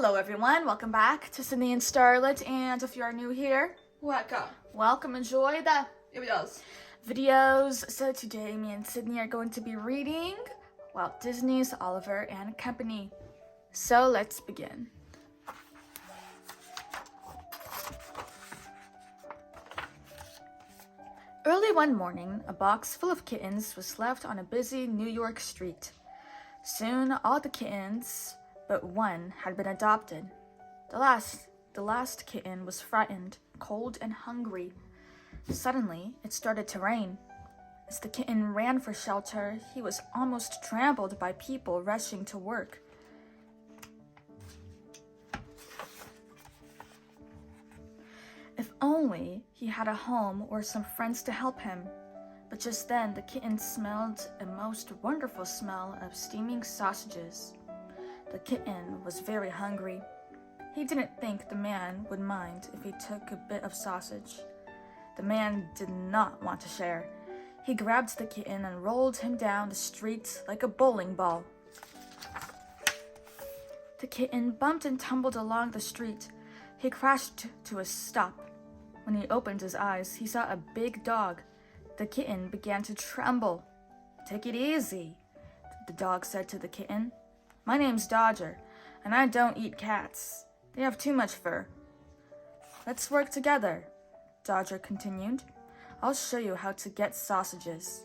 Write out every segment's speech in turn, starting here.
Hello everyone, welcome back to Sydney and Starlet, and if you are new here, welcome, enjoy the videos. So today me and Sydney are going to be reading Walt Disney's Oliver and Company. So let's begin. Early one morning, a box full of kittens was left on a busy New York street. Soon all the kittens but one had been adopted. The last kitten was frightened, cold, and hungry. Suddenly, it started to rain. As the kitten ran for shelter, he was almost trampled by people rushing to work. If only he had a home or some friends to help him. But just then, the kitten smelled a most wonderful smell of steaming sausages. The kitten was very hungry. He didn't think the man would mind if he took a bit of sausage. The man did not want to share. He grabbed the kitten and rolled him down the street like a bowling ball. The kitten bumped and tumbled along the street. He crashed to a stop. When he opened his eyes, he saw a big dog. The kitten began to tremble. "Take it easy," the dog said to the kitten. "My name's Dodger, and I don't eat cats. They have too much fur." "Let's work together," Dodger continued. "I'll show you how to get sausages."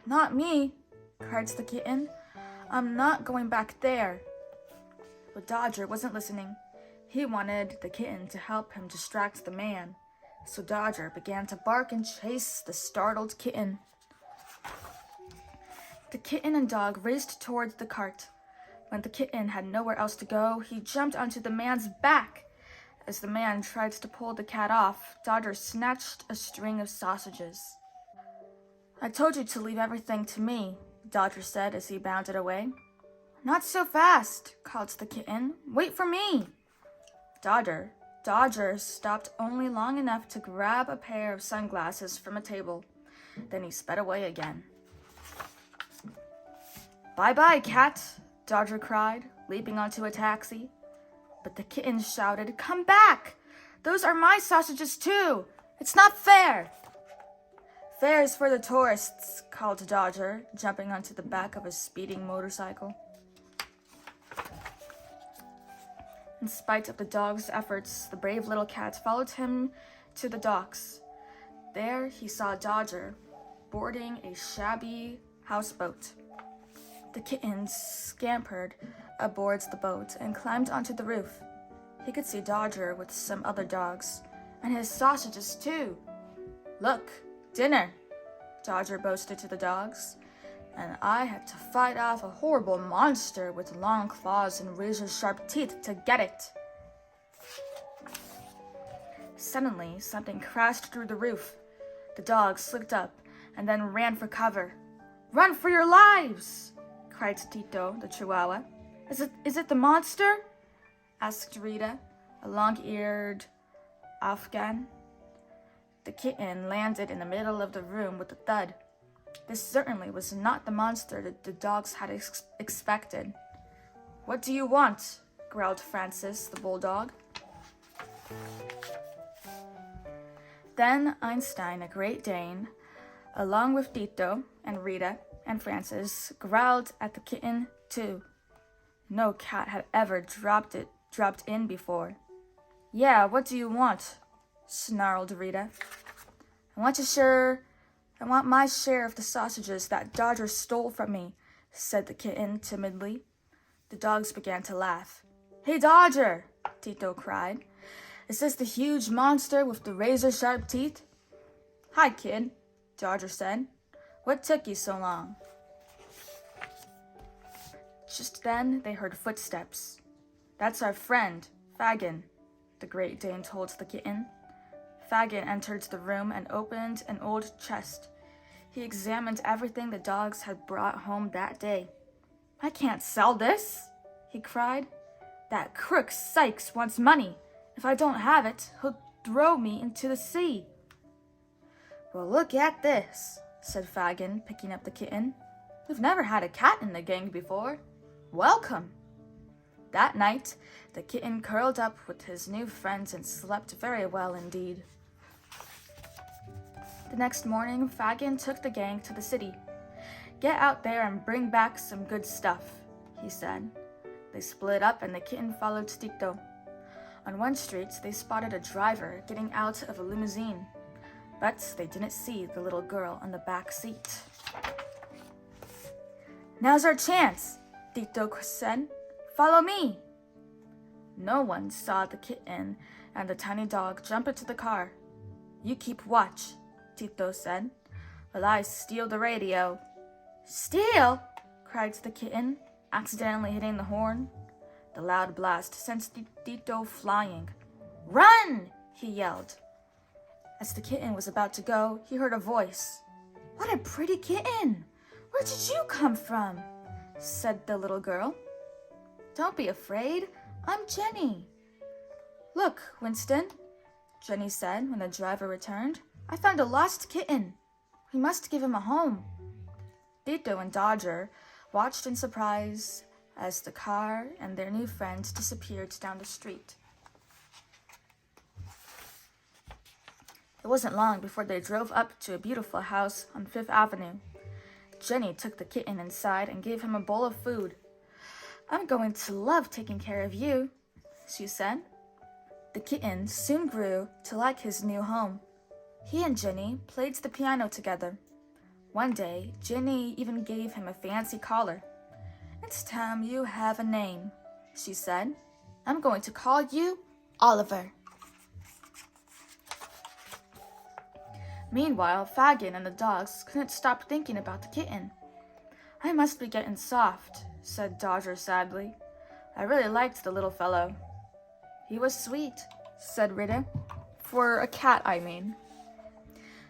"Not me," cried the kitten. "I'm not going back there." But Dodger wasn't listening. He wanted the kitten to help him distract the man. So Dodger began to bark and chase the startled kitten. The kitten and dog raced towards the cart. When the kitten had nowhere else to go, he jumped onto the man's back. As the man tried to pull the cat off, Dodger snatched a string of sausages. "I told you to leave everything to me," Dodger said as he bounded away. "Not so fast," called the kitten. "Wait for me." Dodger stopped only long enough to grab a pair of sunglasses from a table. Then he sped away again. "Bye-bye, cat," Dodger cried, leaping onto a taxi. But the kitten shouted, "Come back! Those are my sausages too! It's not fair!" "Fair is for the tourists," called Dodger, jumping onto the back of a speeding motorcycle. In spite of the dog's efforts, the brave little cat followed him to the docks. There he saw Dodger boarding a shabby houseboat. The kitten scampered aboard the boat and climbed onto the roof. He could see Dodger with some other dogs, and his sausages too. "Look, dinner," Dodger boasted to the dogs. "And I had to fight off a horrible monster with long claws and razor-sharp teeth to get it." Suddenly, something crashed through the roof. The dogs slipped up and then ran for cover. "Run for your lives!" cried Tito, the Chihuahua. Is it the monster?" asked Rita, a long-eared Afghan. The kitten landed in the middle of the room with a thud. This certainly was not the monster that the dogs had expected. "What do you want?" growled Francis, the bulldog. Then Einstein, a Great Dane, along with Tito and Rita and Francis, growled at the kitten too. No cat had ever dropped in before. "Yeah, what do you want?" snarled Rita. I want my share of the sausages that Dodger stole from me," said the kitten timidly. The dogs began to laugh. "Hey, Dodger!" Tito cried. "Is this the huge monster with the razor-sharp teeth?" "Hi, kid," Dodger said. "What took you so long?" Just then, they heard footsteps. "That's our friend, Fagin," the Great Dane told the kitten. Fagin entered the room and opened an old chest. He examined everything the dogs had brought home that day. "I can't sell this," he cried. "That crook Sykes wants money. If I don't have it, he'll throw me into the sea." "Well, look at this," said Fagin, picking up the kitten. "We've never had a cat in the gang before. Welcome." That night, the kitten curled up with his new friends and slept very well indeed. The next morning, Fagin took the gang to the city. "Get out there and bring back some good stuff," he said. They split up and the kitten followed Tito. On one street, they spotted a driver getting out of a limousine, but they didn't see the little girl on the back seat. "Now's our chance," Tito said. "Follow me." No one saw the kitten and the tiny dog jump into the car. "You keep watch," Tito said, "while I steal the radio." "Steal?" cried the kitten, accidentally hitting the horn. The loud blast sent Tito flying. "Run!" he yelled. As the kitten was about to go, he heard a voice. "What a pretty kitten! Where did you come from?" said the little girl. "Don't be afraid. I'm Jenny." "Look, Winston," Jenny said when the driver returned. "I found a lost kitten. We must give him a home." Tito and Dodger watched in surprise as the car and their new friend disappeared down the street. It wasn't long before they drove up to a beautiful house on Fifth Avenue. Jenny took the kitten inside and gave him a bowl of food. "I'm going to love taking care of you," she said. The kitten soon grew to like his new home. He and Jenny played the piano together. One day, Jenny even gave him a fancy collar. "It's time you have a name," she said. "I'm going to call you Oliver." Meanwhile, Fagin and the dogs couldn't stop thinking about the kitten. "I must be getting soft," said Dodger sadly. "I really liked the little fellow." "He was sweet," said Rita. "For a cat, I mean."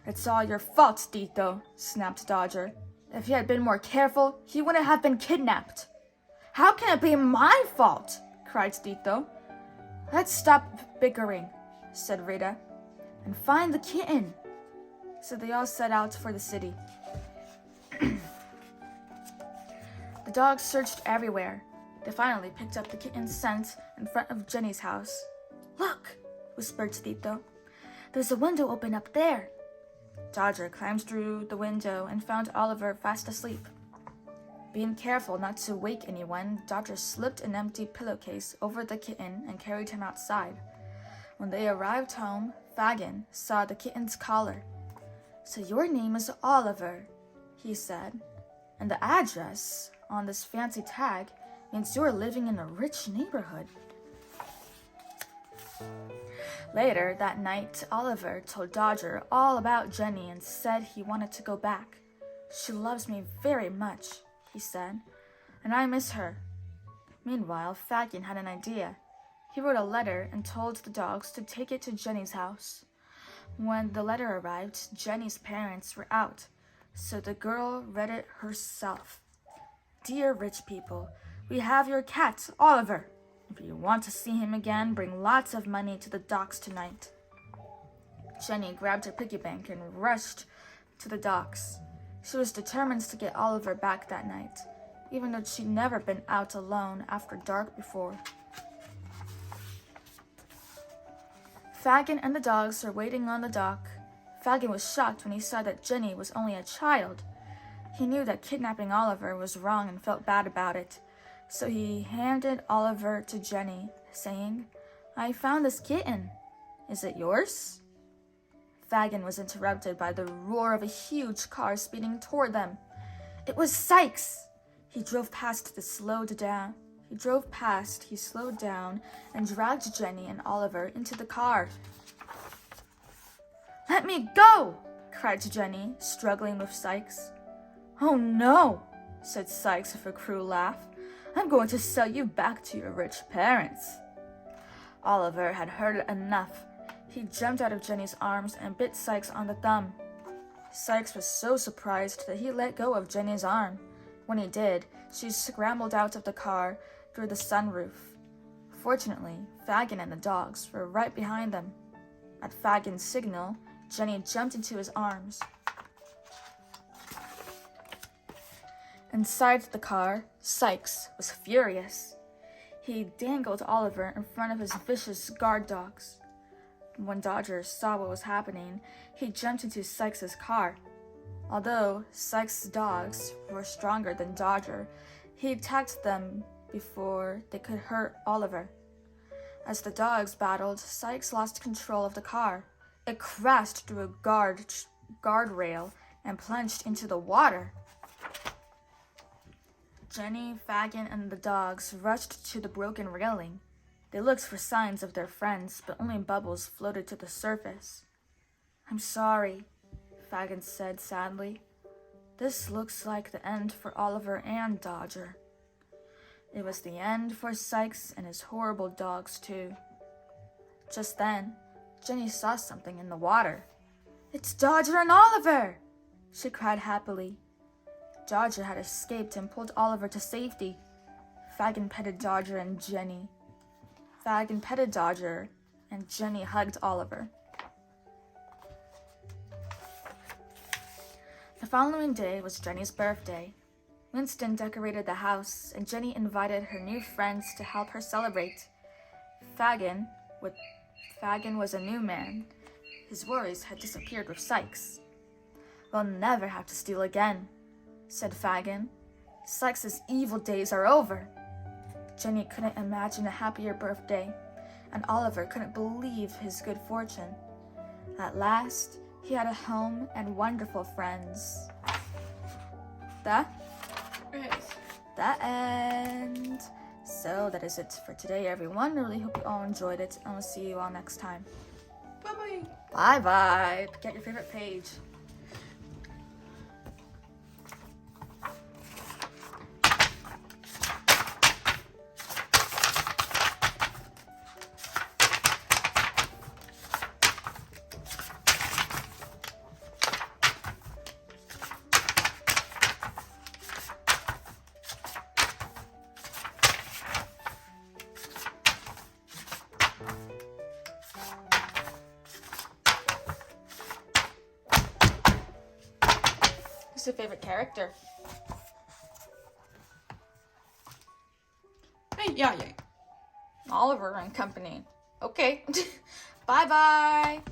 "It's all your fault, Tito," snapped Dodger. "If you had been more careful, he wouldn't have been kidnapped." "How can it be my fault?" cried Tito. "Let's stop bickering," said Rita, "and find the kitten." So they all set out for the city. The dogs searched everywhere. They finally picked up the kitten's scent in front of Jenny's house. "Look," whispered Tito. "There's a window open up there." Dodger climbed through the window and found Oliver fast asleep. Being careful not to wake anyone, Dodger slipped an empty pillowcase over the kitten and carried him outside. When they arrived home, Fagin saw the kitten's collar. "So your name is Oliver," he said, "and the address on this fancy tag means you're living in a rich neighborhood." Later that night, Oliver told Dodger all about Jenny and said he wanted to go back. "She loves me very much," he said, "and I miss her." Meanwhile, Fagin had an idea. He wrote a letter and told the dogs to take it to Jenny's house. When the letter arrived, Jenny's parents were out, so the girl read it herself. "Dear rich people, we have your cat, Oliver. If you want to see him again, bring lots of money to the docks tonight." Jenny grabbed her piggy bank and rushed to the docks. She was determined to get Oliver back that night, even though she'd never been out alone after dark before. Fagin and the dogs were waiting on the dock. Fagin was shocked when he saw that Jenny was only a child. He knew that kidnapping Oliver was wrong and felt bad about it, so he handed Oliver to Jenny, saying, "I found this kitten. Is it yours?" Fagin was interrupted by the roar of a huge car speeding toward them. It was Sykes! He drove past, he slowed down, and dragged Jenny and Oliver into the car. "Let me go!" cried Jenny, struggling with Sykes. "Oh no," said Sykes with a cruel laugh. "I'm going to sell you back to your rich parents." Oliver had heard enough. He jumped out of Jenny's arms and bit Sykes on the thumb. Sykes was so surprised that he let go of Jenny's arm. When he did, she scrambled out of the car through the sunroof. Fortunately, Fagin and the dogs were right behind them. At Fagin's signal, Jenny jumped into his arms. Inside the car, Sykes was furious. He dangled Oliver in front of his vicious guard dogs. When Dodger saw what was happening, he jumped into Sykes' car. Although Sykes' dogs were stronger than Dodger, he attacked them before they could hurt Oliver. As the dogs battled, Sykes lost control of the car. It crashed through a guardrail and plunged into the water. Jenny, Fagin, and the dogs rushed to the broken railing. They looked for signs of their friends, but only bubbles floated to the surface. "I'm sorry," Fagin said sadly. "This looks like the end for Oliver and Dodger." It was the end for Sykes and his horrible dogs, too. Just then, Jenny saw something in the water. "It's Dodger and Oliver!" she cried happily. Dodger had escaped and pulled Oliver to safety. Fagin petted Dodger and Jenny. Fagin petted Dodger, and Jenny hugged Oliver. The following day was Jenny's birthday. Winston decorated the house, and Jenny invited her new friends to help her celebrate. Fagin was a new man. His worries had disappeared with Sykes. "We'll never have to steal again," said Fagin. "Sykes' evil days are over." Jenny couldn't imagine a happier birthday, and Oliver couldn't believe his good fortune. At last, he had a home and wonderful friends. The end. So that is it for today, everyone. I really hope you all enjoyed it, and we'll see you all next time. Bye-bye. Bye-bye. Get your favorite page. Who's your favorite character? Hey, yeah. Oliver and company. Okay. Bye-bye.